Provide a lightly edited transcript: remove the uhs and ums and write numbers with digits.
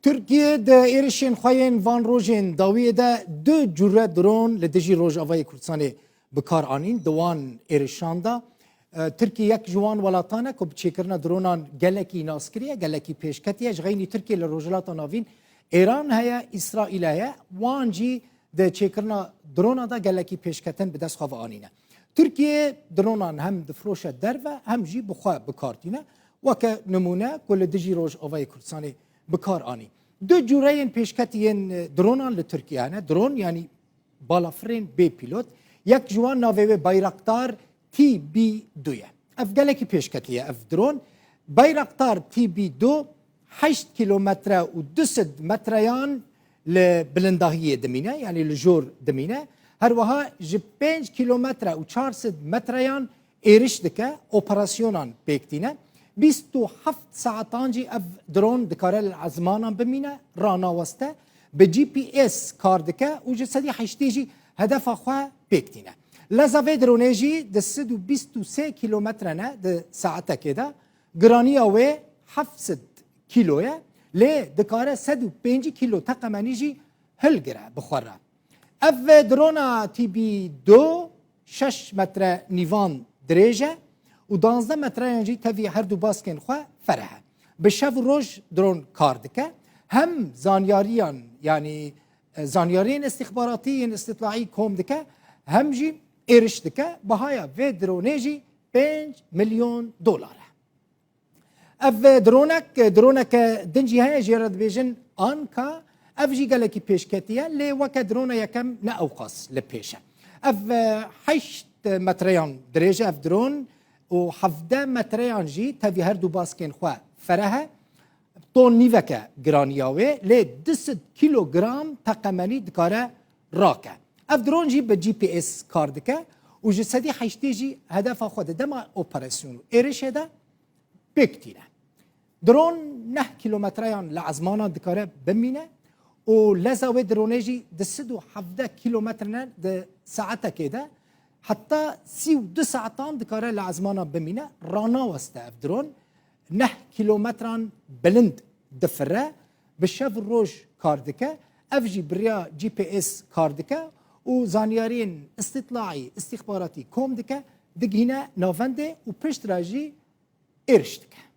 ترکیه د ایرشین خوین وان روژین داویه ده دو جوره درون لدجی روژ آوای کردستان بکار آنین دوان ایرشان دا ترکیه یک جوان ولاتانه که بچیکرنا درونان گلکی ناسکریه گلکی پیشکتیه جغینی ترکیه لروجلاتا ناوین ایران هیا اسرائیل هیا وانجی ده چیکرنا درونا دا گلکی پیشکتن به دست خواه آنینه ترکیه درونان هم دفروش در و هم جی بخواه بکارتینه وکه نمونه کل دجی روژ آوای کردستان بکار آنی دو جورین پیشکتین درونان لترکیه نه درون یعنی بالافرین بی پیلوت یک جوان ناوی بایرکتار تی بی دویه اف گلکی پیشکتیه اف درون بایرکتار تی بی دو 8 کیلومتر و 200 متریان لبلندهی دمینه یعنی لجور دمینه هر وها ج 5 کیلومتر و 400 متریان ایرش دکه اپراسیونان پیکتینه 27 ساعتانجی اف درون دکاره العزمانان بمینه رانا وسته به جی پی اس کار دکه و جسدی حشتیجی هدف خواه پیکتینه لزاوی درونیجی ده 123 کیلومتر نه ده ساعته که ده گرانی اوه 700 کیلوه لی دکاره 105 کیلو تقمانیجی هلگره بخوره اف درونا تی بی 2 6 متر نیوان دریجه و 12 مترانجی تاوی هر دو باسکن خواه فرحه به شب روش درون کار دکه هم زانیاریان یعنی زانیارین استخباراتی استطلاعی کوم دکه هم جی ایرش دکه بهایا و درونه جی 5 میلیون دلاره اف درونک دنجی های جیرد بیجن آنکا اف جی گلکی پیشکتیه لی وک درونه یکم نه اوقاس لپیشه اف 8 متریان دریجه اف درون و 17 متریان جی تاوی هر دو باسکن خواه فرحه طون نیوکه گرانیاوه لی 200 کیلوگرام تقمانی دکاره راکه اف درون جی به جی پی اس کار دکه و جسدی حشتی جی هدف خود دما اپراسیون ایرشه ده بکتینه درون 9 کیلومتریان لعزمانا دکاره بمینه و لزاوه درونه جی 217 کیلومتر نه ده ساعته که ده حتی 32 ساعتان دکاره لعزمانا بمینه رانا وسته اف درون 9 کیلومتران بلند دفره به شب روش کار دکه اف جی بریا جی پی اس کار دکه و زانیارین استطلاعی استخباراتی کوم دکه دگینه نافنده و پشت راجی ارش دکه